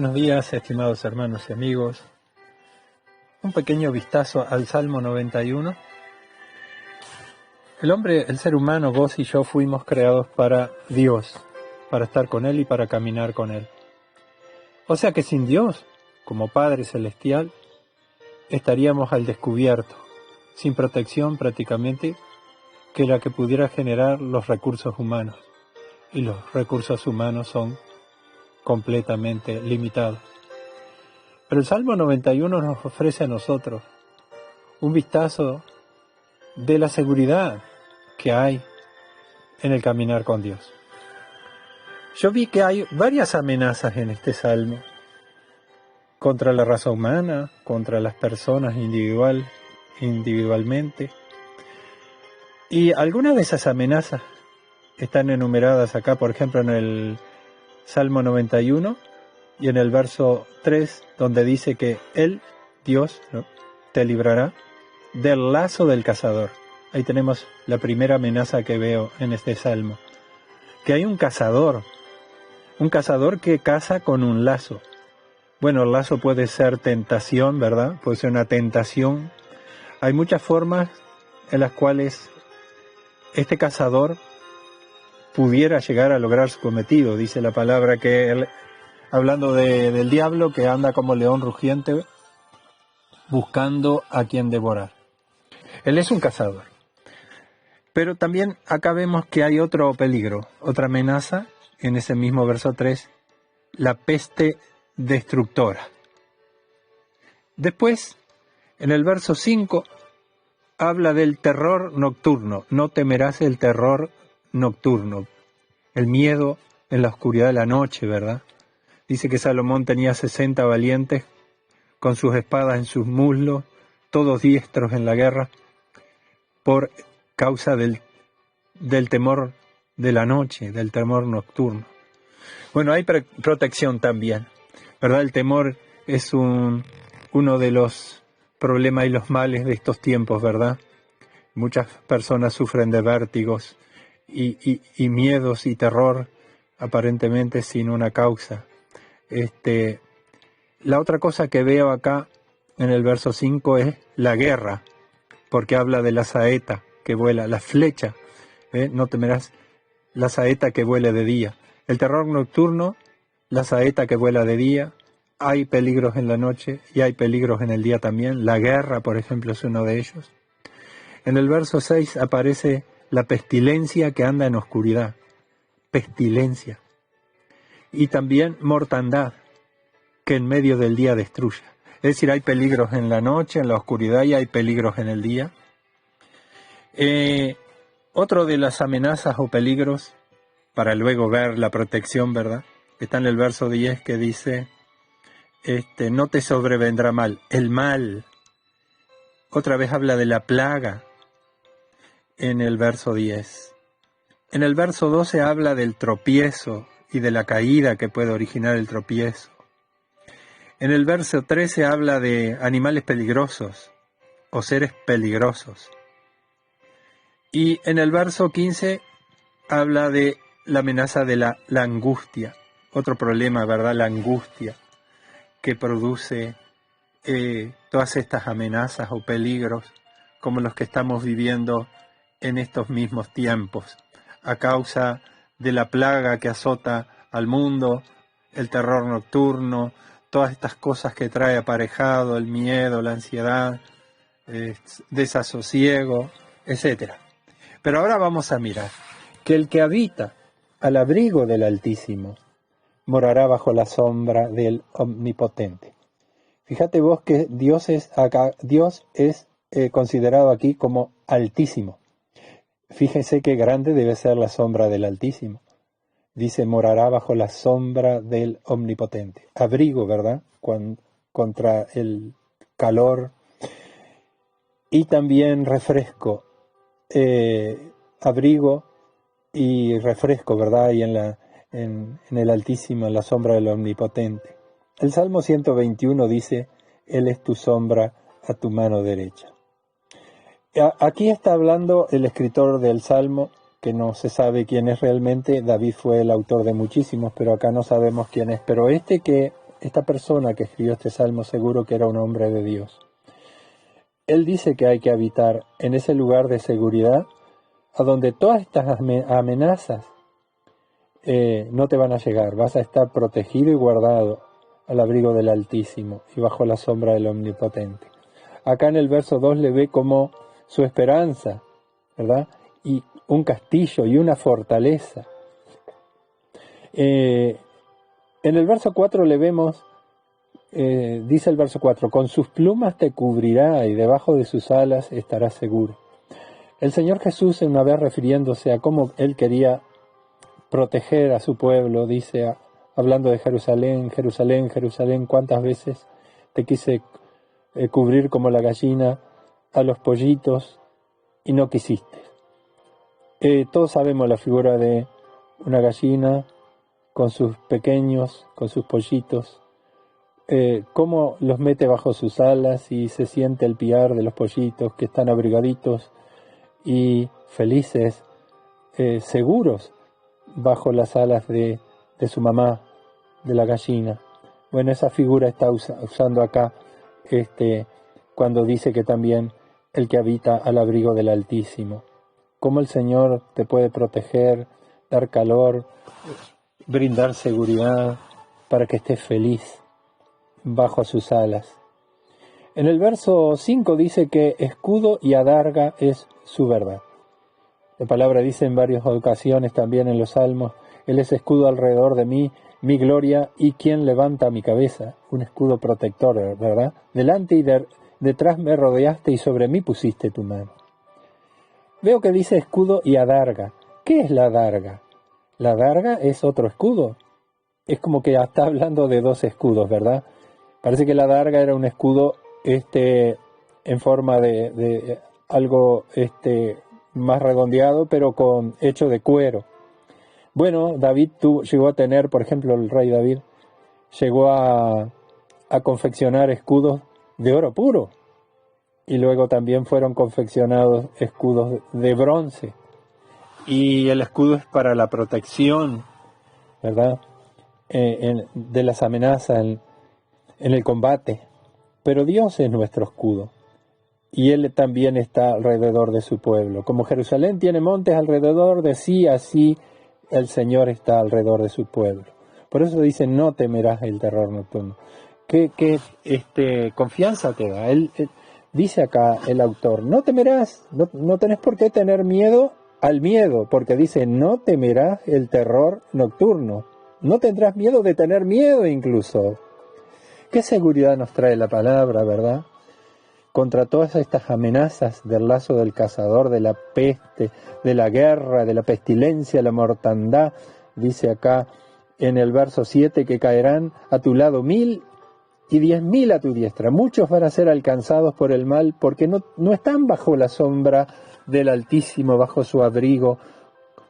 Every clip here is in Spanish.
Buenos días, estimados hermanos y amigos. Un pequeño vistazo al Salmo 91. El ser humano, vos y yo, fuimos creados para Dios, para estar con Él y para caminar con Él. O sea que sin Dios, como Padre Celestial, estaríamos al descubierto, sin protección prácticamente, que la que pudiera generar los recursos humanos. Y los recursos humanos son completamente limitados. Pero el Salmo 91 nos ofrece a nosotros un vistazo de la seguridad que hay en el caminar con Dios. Yo vi que hay varias amenazas en este Salmo contra la raza humana, contra las personas individualmente. Y algunas de esas amenazas están enumeradas acá, por ejemplo, en el Salmo 91 y en el verso 3, donde dice que Él, Dios, ¿no?, te librará del lazo del cazador. Ahí tenemos la primera amenaza que veo en este Salmo. Que hay un cazador que caza con un lazo. Bueno, el lazo puede ser tentación, ¿verdad? Puede ser una tentación. Hay muchas formas en las cuales este cazador pudiera llegar a lograr su cometido. Dice la palabra que él, hablando del diablo, que anda como león rugiente buscando a quien devorar. Él es un cazador. Pero también acá vemos que hay otro peligro, otra amenaza, en ese mismo verso 3, la peste destructora. Después, en el verso 5, habla del terror nocturno. No temerás el terror nocturno, el miedo en la oscuridad de la noche, ¿verdad? Dice que Salomón tenía 60 valientes con sus espadas en sus muslos, todos diestros en la guerra, por causa del temor de la noche, del temor nocturno. Bueno, hay protección también, ¿verdad? El temor es uno de los problemas y los males de estos tiempos, ¿verdad? Muchas personas sufren de vértigos y miedos y terror, aparentemente sin una causa. La otra cosa que veo acá en el verso 5 es la guerra, porque habla de la saeta que vuela, la flecha, no temerás la saeta que vuela de día. El terror nocturno, la saeta que vuela de día, hay peligros en la noche y hay peligros en el día también. La guerra, por ejemplo, es uno de ellos. En el verso 6 aparece la pestilencia que anda en oscuridad, pestilencia. Y también mortandad, que en medio del día destruye. Es decir, hay peligros en la noche, en la oscuridad, y hay peligros en el día. Otro de las amenazas o peligros, para luego ver la protección, ¿verdad?, está en el verso 10 que dice, no te sobrevendrá mal. El mal. Otra vez habla de la plaga en el verso 10. En el verso 12 habla del tropiezo y de la caída que puede originar el tropiezo. En el verso 13 habla de animales peligrosos o seres peligrosos. Y en el verso 15 habla de la amenaza de la angustia. Otro problema, ¿verdad? La angustia que produce todas estas amenazas o peligros como los que estamos viviendo en estos mismos tiempos, a causa de la plaga que azota al mundo, el terror nocturno, todas estas cosas que trae aparejado, el miedo, la ansiedad, desasosiego, etc. Pero ahora vamos a mirar que el que habita al abrigo del Altísimo morará bajo la sombra del Omnipotente. Fíjate vos que Dios es considerado aquí como Altísimo. Fíjense qué grande debe ser la sombra del Altísimo. Dice, morará bajo la sombra del Omnipotente. Abrigo, ¿verdad? Contra el calor. Y también refresco. Abrigo y refresco, ¿verdad? Y en el Altísimo, en la sombra del Omnipotente. El Salmo 121 dice, Él es tu sombra a tu mano derecha. Aquí está hablando el escritor del Salmo, que no se sabe quién es realmente. David fue el autor de muchísimos, pero acá no sabemos quién es. Pero que esta persona que escribió este salmo seguro que era un hombre de Dios. Él dice que hay que habitar en ese lugar de seguridad a donde todas estas amenazas no te van a llegar. Vas a estar protegido y guardado al abrigo del Altísimo y bajo la sombra del Omnipotente. Acá en el verso 2 le ve como su esperanza, ¿verdad? Y un castillo y una fortaleza. En el verso 4 le vemos, dice el verso 4, con sus plumas te cubrirá y debajo de sus alas estarás seguro. El Señor Jesús, una vez refiriéndose a cómo Él quería proteger a su pueblo, dice, hablando de Jerusalén, Jerusalén, Jerusalén, cuántas veces te quise cubrir como la gallina a los pollitos y no quisiste. Todos sabemos la figura de una gallina con sus pequeños, con sus pollitos, cómo los mete bajo sus alas y se siente el piar de los pollitos que están abrigaditos y felices, seguros bajo las alas de su mamá, de la gallina. Bueno, esa figura está usando acá cuando dice que también el que habita al abrigo del Altísimo. Cómo el Señor te puede proteger, dar calor, brindar seguridad para que estés feliz bajo sus alas. En el verso 5 dice que escudo y adarga es su verdad. La palabra dice en varias ocasiones también en los Salmos, Él es escudo alrededor de mí, mi gloria y quien levanta mi cabeza. Un escudo protector, ¿verdad? Delante y detrás me rodeaste y sobre mí pusiste tu mano. Veo que dice escudo y adarga. ¿Qué es la adarga? La adarga es otro escudo. Es como que está hablando de dos escudos, ¿verdad? Parece que la adarga era un escudo en forma de algo más redondeado, pero hecho de cuero. Bueno, David llegó a tener, por ejemplo, el rey David, llegó a confeccionar escudos de oro puro. Y luego también fueron confeccionados escudos de bronce. Y el escudo es para la protección, ¿verdad? De las amenazas en el combate. Pero Dios es nuestro escudo. Y Él también está alrededor de su pueblo. Como Jerusalén tiene montes alrededor de sí, así el Señor está alrededor de su pueblo. Por eso dice, no temerás el terror nocturno. ¿Qué confianza te da? Él dice acá el autor, no temerás, no tenés por qué tener miedo al miedo, porque dice, no temerás el terror nocturno. No tendrás miedo de tener miedo incluso. ¿Qué seguridad nos trae la palabra, verdad? Contra todas estas amenazas del lazo del cazador, de la peste, de la guerra, de la pestilencia, la mortandad, dice acá en el verso 7 que caerán a tu lado 1000 y 10.000 a tu diestra. Muchos van a ser alcanzados por el mal porque no están bajo la sombra del Altísimo, bajo su abrigo,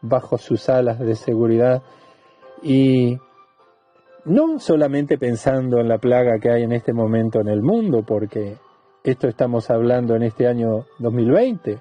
bajo sus alas de seguridad. Y no solamente pensando en la plaga que hay en este momento en el mundo, porque esto estamos hablando en este año 2020,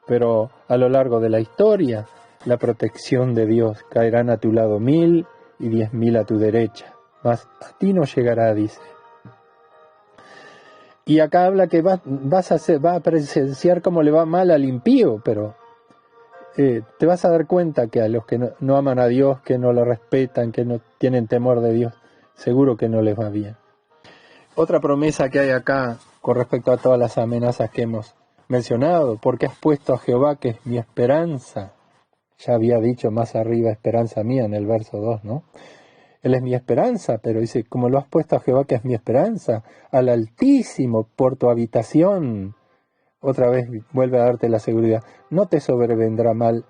pero a lo largo de la historia, la protección de Dios, caerán a tu lado 1000 y 10.000 a tu derecha, mas a ti no llegará, dice. Y acá habla que va a presenciar cómo le va mal al impío, pero te vas a dar cuenta que a los que no aman a Dios, que no lo respetan, que no tienen temor de Dios, seguro que no les va bien. Otra promesa que hay acá con respecto a todas las amenazas que hemos mencionado, porque has puesto a Jehová, que es mi esperanza. Ya había dicho más arriba, esperanza mía, en el verso 2, ¿no? Él es mi esperanza, pero dice, como lo has puesto a Jehová, que es mi esperanza, al Altísimo por tu habitación. Otra vez vuelve a darte la seguridad. No te sobrevendrá mal,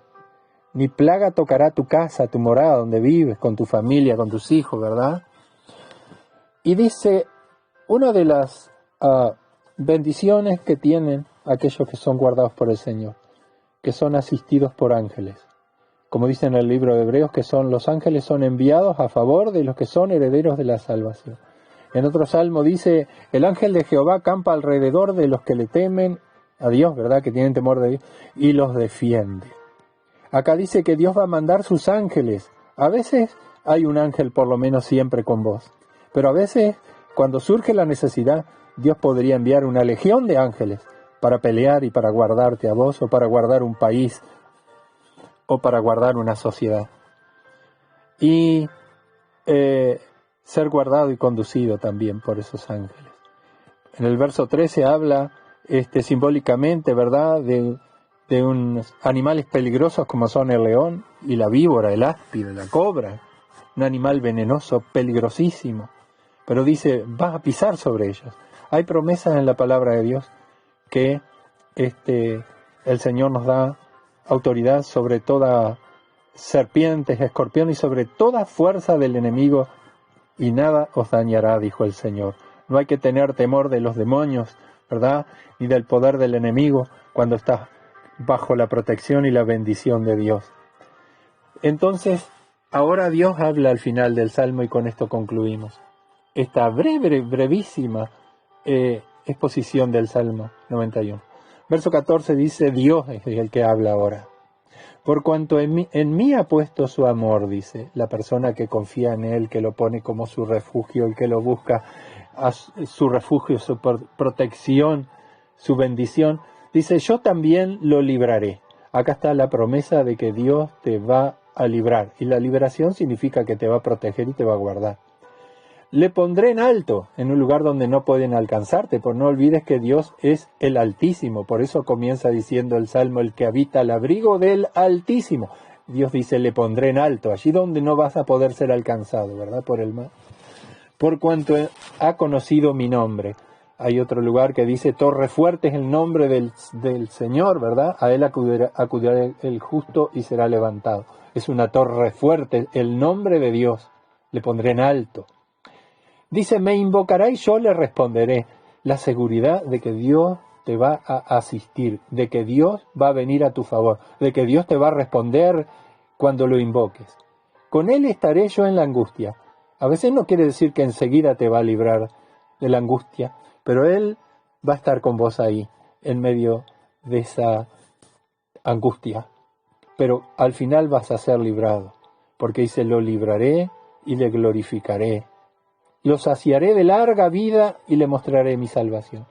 ni plaga tocará tu casa, tu morada, donde vives, con tu familia, con tus hijos, ¿verdad? Y dice, una de las bendiciones que tienen aquellos que son guardados por el Señor, que son asistidos por ángeles. Como dice en el libro de Hebreos, que los ángeles son enviados a favor de los que son herederos de la salvación. En otro salmo dice, el ángel de Jehová campa alrededor de los que le temen a Dios, ¿verdad? Que tienen temor de Dios, y los defiende. Acá dice que Dios va a mandar sus ángeles. A veces hay un ángel por lo menos siempre con vos, Pero a veces, cuando surge la necesidad, Dios podría enviar una legión de ángeles para pelear y para guardarte a vos, o para guardar un país, o para guardar una sociedad. Y ser guardado y conducido también por esos ángeles. En el verso 13 habla simbólicamente, ¿verdad?, de unos animales peligrosos como son el león y la víbora, el áspide, la cobra, un animal venenoso, peligrosísimo. Pero dice, vas a pisar sobre ellos. Hay promesas en la palabra de Dios que el Señor nos da autoridad sobre toda serpientes, escorpión y sobre toda fuerza del enemigo, y nada os dañará, dijo el Señor. No hay que tener temor de los demonios, ¿verdad?, ni del poder del enemigo cuando estás bajo la protección y la bendición de Dios. Entonces, ahora Dios habla al final del Salmo, y con esto concluimos esta brevísima exposición del Salmo 91. Verso 14 dice, Dios es el que habla ahora. Por cuanto en mí ha puesto su amor, dice, la persona que confía en Él, que lo pone como su refugio, el que lo busca, a su refugio, su protección, su bendición, dice, yo también lo libraré. Acá está la promesa de que Dios te va a librar, y la liberación significa que te va a proteger y te va a guardar. Le pondré en alto, en un lugar donde no pueden alcanzarte, por no olvides que Dios es el Altísimo. Por eso comienza diciendo el Salmo, el que habita al abrigo del Altísimo. Dios dice, le pondré en alto, allí donde no vas a poder ser alcanzado, ¿verdad?, por el mal. Por cuanto ha conocido mi nombre. Hay otro lugar que dice, torre fuerte es el nombre del Señor, ¿verdad? A él acudirá el justo y será levantado. Es una torre fuerte, el nombre de Dios, le pondré en alto. Dice, me invocará y yo le responderé. La seguridad de que Dios te va a asistir, de que Dios va a venir a tu favor, de que Dios te va a responder cuando lo invoques. Con Él estaré yo en la angustia. A veces no quiere decir que enseguida te va a librar de la angustia, pero Él va a estar con vos ahí, en medio de esa angustia. Pero al final vas a ser librado, porque dice, lo libraré y le glorificaré. Lo saciaré de larga vida y le mostraré mi salvación.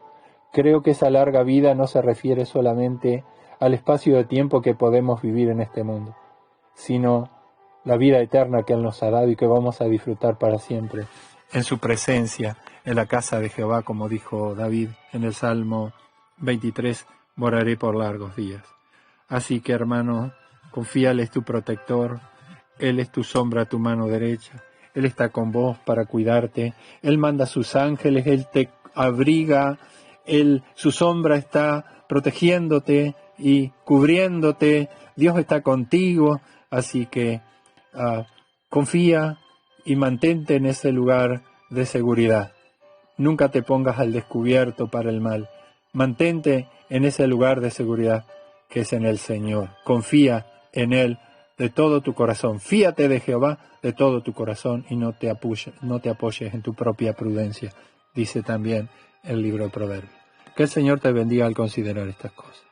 Creo que esa larga vida no se refiere solamente al espacio de tiempo que podemos vivir en este mundo, sino la vida eterna que Él nos ha dado y que vamos a disfrutar para siempre en su presencia, en la casa de Jehová, como dijo David en el Salmo 23, moraré por largos días. Así que, hermano, confía, Él es tu protector, Él es tu sombra a tu mano derecha. Él está con vos para cuidarte. Él manda sus ángeles, Él te abriga, su sombra está protegiéndote y cubriéndote. Dios está contigo, así que confía y mantente en ese lugar de seguridad. Nunca te pongas al descubierto para el mal. Mantente en ese lugar de seguridad que es en el Señor. Confía en Él de todo tu corazón. Fíate de Jehová de todo tu corazón y no te apoyes en tu propia prudencia, dice también el libro de Proverbios. Que el Señor te bendiga al considerar estas cosas.